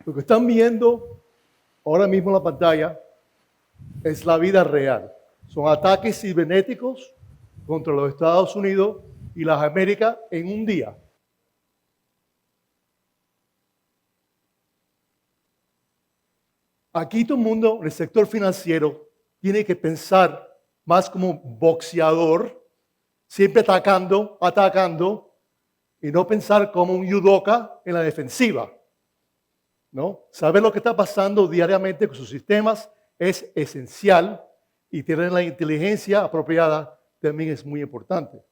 Lo que están viendo ahora mismo en la pantalla es la vida real. Son ataques cibernéticos contra los Estados Unidos y las Américas en un día. Aquí todo el mundo en el sector financiero tiene que pensar más como un boxeador, siempre atacando, y no pensar como un judoka en la defensiva. ¿No? Saber lo que está pasando diariamente con sus sistemas es esencial y tener la inteligencia apropiada también es muy importante.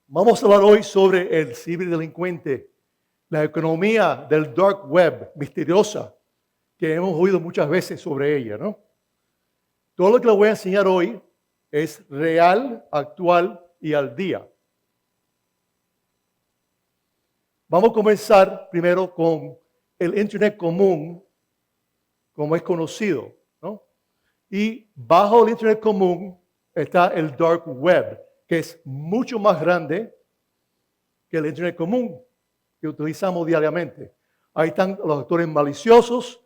Vamos a hablar hoy sobre el ciberdelincuente, la economía del dark web misteriosa, que hemos oído muchas veces sobre ella, ¿no? Todo lo que les voy a enseñar hoy es real, actual y al día. Vamos a comenzar primero con el Internet común, como es conocido, ¿no? Y bajo el Internet común está el dark web, que es mucho más grande que el Internet común que utilizamos diariamente. Ahí están los actores maliciosos,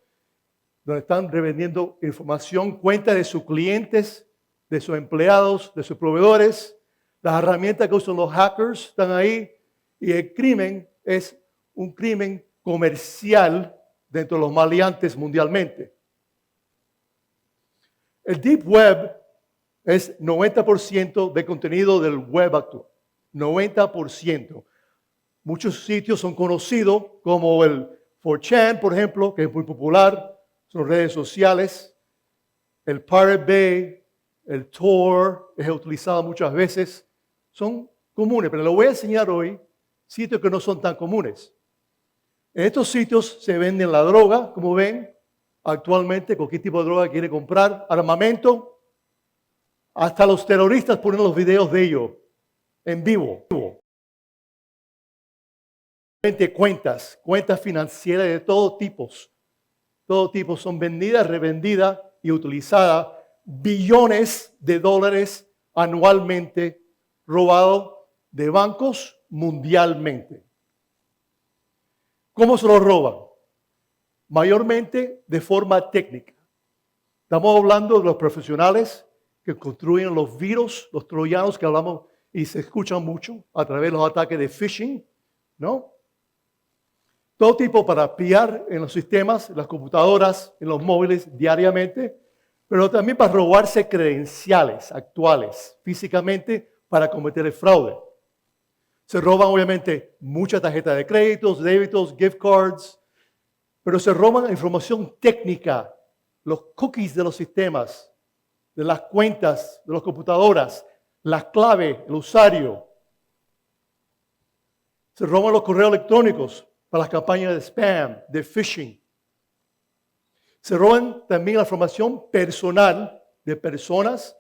donde están revendiendo información, cuenta de sus clientes, de sus empleados, de sus proveedores. Las herramientas que usan los hackers están ahí. Y el crimen es un crimen comercial dentro de los maleantes mundialmente. El Deep Web es 90% de contenido del web actual. 90%. Muchos sitios son conocidos como el 4chan, por ejemplo, que es muy popular. Son redes sociales. El Pirate Bay, el Tor, es utilizado muchas veces. Son comunes, pero les voy a enseñar hoy sitios que no son tan comunes. En estos sitios se venden la droga, como ven, actualmente cualquier tipo de droga quiere comprar, armamento, hasta los terroristas ponen los videos de ello en vivo. Cuentas financieras de todo tipo son vendidas, revendidas y utilizadas, billones de dólares anualmente robados de bancos mundialmente. ¿Cómo se los roban? Mayormente de forma técnica. Estamos hablando de los profesionales que construyen los virus, los troyanos que hablamos y se escuchan mucho a través de los ataques de phishing, ¿no? Todo tipo para espiar en los sistemas, en las computadoras, en los móviles diariamente, pero también para robarse credenciales actuales físicamente para cometer el fraude. Se roban obviamente muchas tarjetas de créditos, débitos, gift cards, pero se roban información técnica, los cookies de los sistemas, de las cuentas de las computadoras, las claves, el usuario. Se roban los correos electrónicos para las campañas de spam, de phishing. Se roban también la información personal de personas,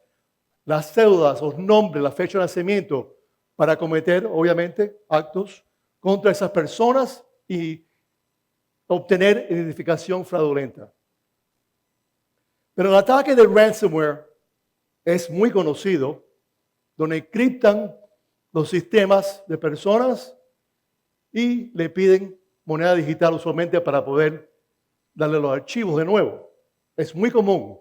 las cédulas, los nombres, la fecha de nacimiento, para cometer, obviamente, actos contra esas personas y obtener identificación fraudulenta. Pero el ataque de ransomware es muy conocido, donde encriptan los sistemas de personas y le piden moneda digital usualmente para poder darle los archivos de nuevo. Es muy común,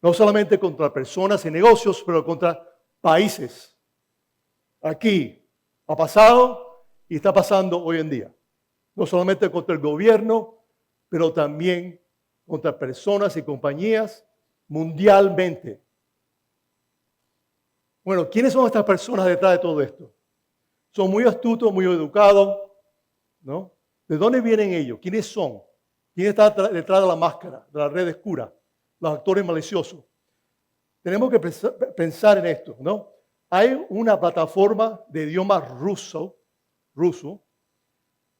no solamente contra personas y negocios, pero contra países. Aquí ha pasado y está pasando hoy en día. No solamente contra el gobierno, pero también contra personas y compañías mundialmente. Bueno, ¿quiénes son estas personas detrás de todo esto? Son muy astutos, muy educados, ¿no? ¿De dónde vienen ellos? ¿Quiénes son? ¿Quién está detrás de la máscara, de la red oscura? Los actores maliciosos. Tenemos que pensar en esto, ¿no? Hay una plataforma de idioma ruso.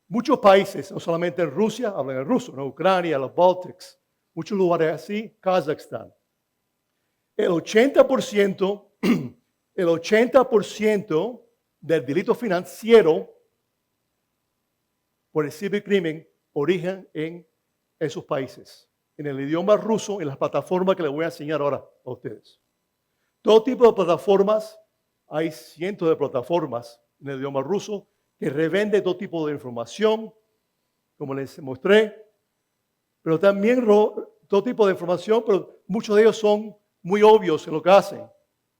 Muchos países, no solamente en Rusia, hablan el ruso, ¿no? Ucrania, los Baltics, muchos lugares así, Kazajstán. El 80% del delito financiero por el cibercrimen origen en esos países, en el idioma ruso, en las plataformas que les voy a enseñar ahora a ustedes. Todo tipo de plataformas, hay cientos de plataformas en el idioma ruso que revenden todo tipo de información como les mostré, pero también todo tipo de información, pero muchos de ellos son muy obvios en lo que hacen,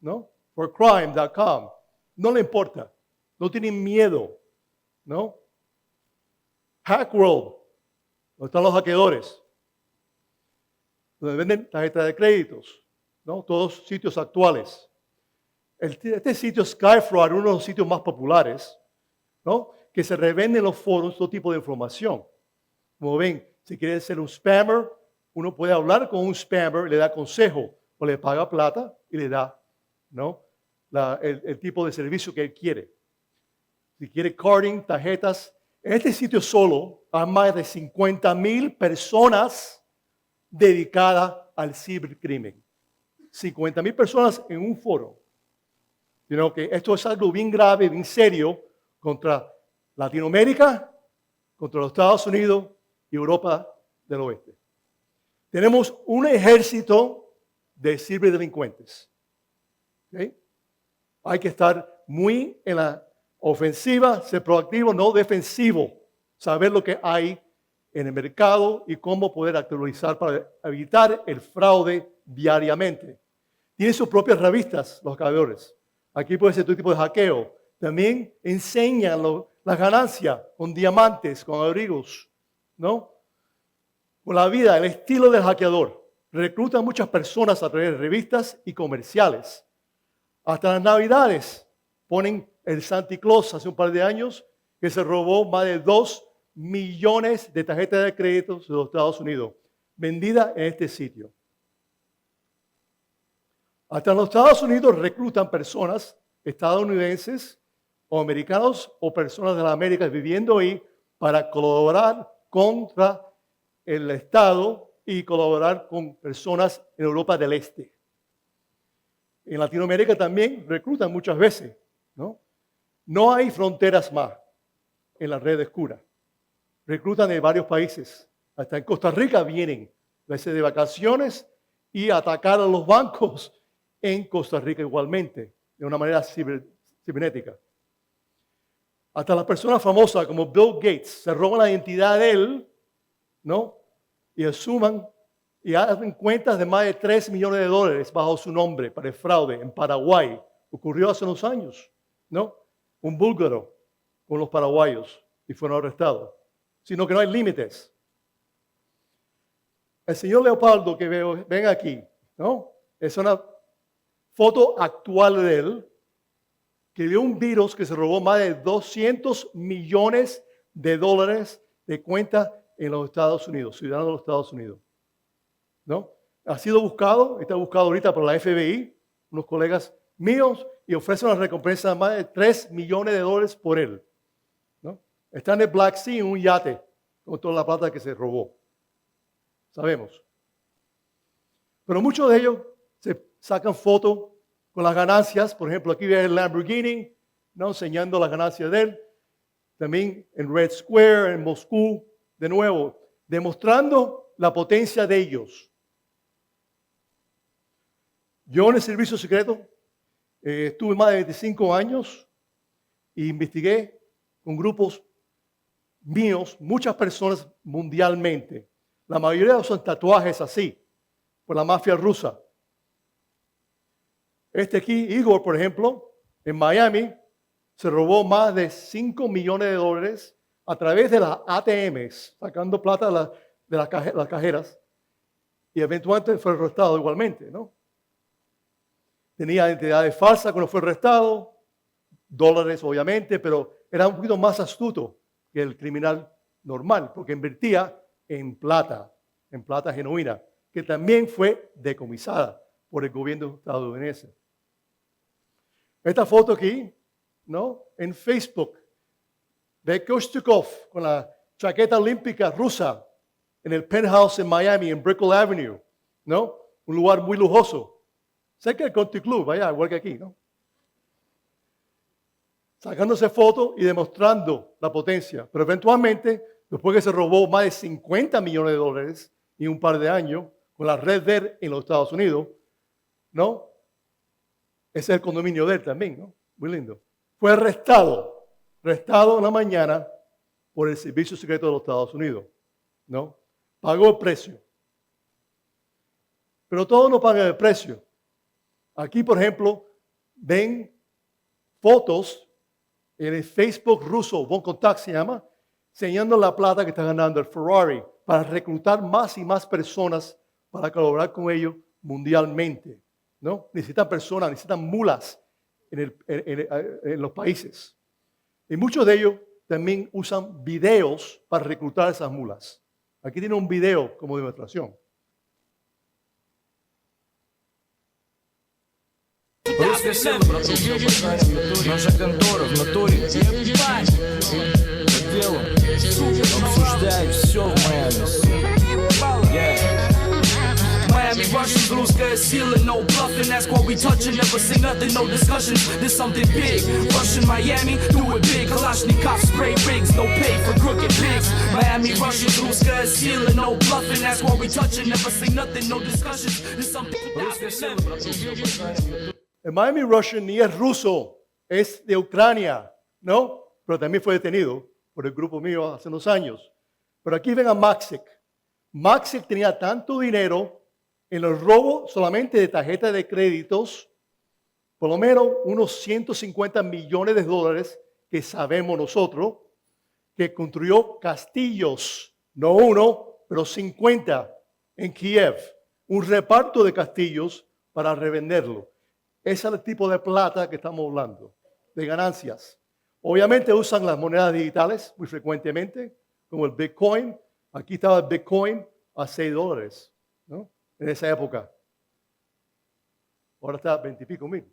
¿no? forcrime.com, no le importa, no tienen miedo, ¿no? Hackworld, donde están los hackeadores, donde venden tarjetas de créditos, ¿no? Todos sitios actuales. Este sitio Skyfraud, uno de los sitios más populares, ¿no? Que se revenden en los foros todo tipo de información. Como ven, si quiere ser un spammer, uno puede hablar con un spammer, le da consejo o le paga plata y le da, ¿no? el tipo de servicio que él quiere. Si quiere carding, tarjetas, en este sitio solo hay más de 50,000 personas dedicadas al cibercrimen. 50,000 personas en un foro. Que esto es algo bien grave, bien serio contra Latinoamérica, contra los Estados Unidos y Europa del Oeste. Tenemos un ejército de ciberdelincuentes. ¿Okay? Hay que estar muy en la ofensiva, ser proactivo, no defensivo. Saber lo que hay en el mercado y cómo poder actualizar para evitar el fraude diariamente. Tienen sus propias revistas, los hackeadores. Aquí puede ser todo tipo de hackeo. También enseñan las ganancias con diamantes, con abrigos, ¿no? Con la vida, el estilo del hackeador. Reclutan muchas personas a través de revistas y comerciales. Hasta las Navidades ponen el Santa Claus hace un par de años que se robó más de 2 millones de tarjetas de crédito de los Estados Unidos vendidas en este sitio. Hasta en los Estados Unidos reclutan personas estadounidenses o americanos o personas de las Américas viviendo ahí para colaborar contra el Estado y colaborar con personas en Europa del Este. En Latinoamérica también reclutan muchas veces, ¿no? No hay fronteras más en las redes oscuras. Reclutan de varios países. Hasta en Costa Rica vienen a veces de vacaciones y atacar a los bancos en Costa Rica igualmente, de una manera cibernética. Hasta las personas famosas como Bill Gates se roban la identidad de él, ¿no? Y asuman y hacen cuentas de más de 3 millones de dólares bajo su nombre para el fraude en Paraguay. Ocurrió hace unos años, ¿no? Un búlgaro con los paraguayos y fueron arrestados. Sino que no hay límites. El señor Leopoldo que ven aquí, ¿no? Es una foto actual de él que dio un virus que se robó más de 200 millones de dólares de cuenta en los Estados Unidos, ciudadanos de los Estados Unidos. ¿No? Ha sido buscado, está buscado ahorita por la FBI, unos colegas míos, y ofrecen una recompensa de más de 3 millones de dólares por él. ¿No? Está en el Black Sea en un yate con toda la plata que se robó. Sabemos. Pero muchos de ellos se sacan fotos con las ganancias. Por ejemplo, aquí ve el Lamborghini, ¿no? Enseñando las ganancias de él. También en Red Square, en Moscú, de nuevo, demostrando la potencia de ellos. Yo en el servicio secreto estuve más de 25 años e investigué con grupos míos, muchas personas mundialmente. La mayoría son tatuajes así, por la mafia rusa. Este aquí, Igor, por ejemplo, en Miami, se robó más de 5 millones de dólares a través de las ATMs, sacando plata de las cajeras, y eventualmente fue arrestado igualmente, ¿no? Tenía identidades falsas cuando fue arrestado, dólares obviamente, pero era un poquito más astuto que el criminal normal, porque invertía en plata genuina, que también fue decomisada por el gobierno estadounidense. Esta foto aquí, ¿no? En Facebook, de Kostyukov con la chaqueta olímpica rusa en el penthouse en Miami, en Brickell Avenue, ¿no? Un lugar muy lujoso. Cerca del Country Club, allá, igual que aquí, ¿no? Sacándose fotos y demostrando la potencia. Pero eventualmente, después que se robó más de 50 millones de dólares en un par de años con la red de él en los Estados Unidos, ¿no? Ese es el condominio de él también, ¿no? Muy lindo. Fue arrestado en la mañana por el Servicio Secreto de los Estados Unidos, ¿no? Pagó el precio. Pero todos no pagan el precio. Aquí, por ejemplo, ven fotos en el Facebook ruso, VKontakte se llama, enseñando la plata que está ganando el Ferrari para reclutar más y más personas para colaborar con ellos mundialmente, ¿no? Necesitan personas, necesitan mulas en los países. Y muchos de ellos también usan videos para reclutar esas mulas. Aquí tiene un video como demostración. Русская сила, наша контора в натуре. По делу обсуждает все в Майами. Miami Russians, русская сила, no bluffing. That's why we touching, never say nothing, no discussions. There's something big. Russian Miami, do it big. Kalashnikov spray rigs, no pay for crooked pigs. Miami Russians, русская сила, no bluffing. That's why we touching, never say nothing, no discussions. There's something. Русская сила, El Miami Russian ni es ruso, es de Ucrania, ¿no? Pero también fue detenido por el grupo mío hace unos años. Pero aquí ven a Maxic. Maxic tenía tanto dinero en el robo solamente de tarjetas de créditos, por lo menos unos 150 millones de dólares que sabemos nosotros, que construyó castillos, no uno, pero 50 en Kiev. Un reparto de castillos para revenderlo. Ese es el tipo de plata que estamos hablando, de ganancias. Obviamente usan las monedas digitales muy frecuentemente, como el Bitcoin. Aquí estaba el Bitcoin a $6, ¿no? En esa época. Ahora está a 20 y pico mil.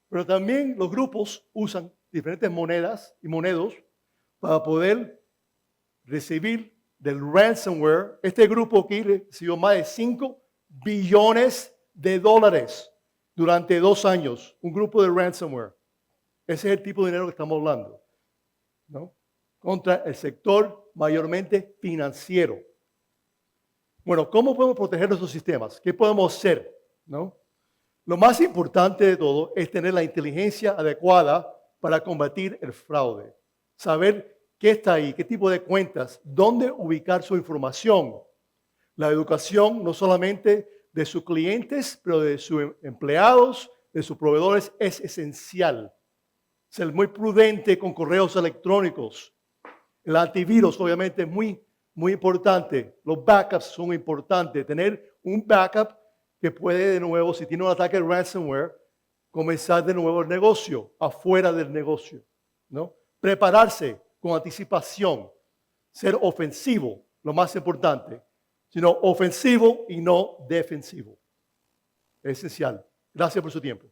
Pero también los grupos usan diferentes monedas y monedos para poder recibir del ransomware. Este grupo aquí recibió más de 5 billones de dólares durante 2 años, un grupo de ransomware. Ese es el tipo de dinero que estamos hablando, ¿no? Contra el sector mayormente financiero. Bueno, ¿cómo podemos proteger nuestros sistemas? ¿Qué podemos hacer? ¿No? Lo más importante de todo es tener la inteligencia adecuada para combatir el fraude. Saber qué está ahí, qué tipo de cuentas, dónde ubicar su información. La educación no solamente de sus clientes, pero de sus empleados, de sus proveedores, es esencial. Ser muy prudente con correos electrónicos. El antivirus, obviamente, es muy importante. Los backups son importantes. Tener un backup que puede, de nuevo, si tiene un ataque de ransomware, comenzar de nuevo el negocio, afuera del negocio, ¿no? Prepararse con anticipación. Ser ofensivo, lo más importante. Sino ofensivo y no defensivo. Es esencial. Gracias por su tiempo.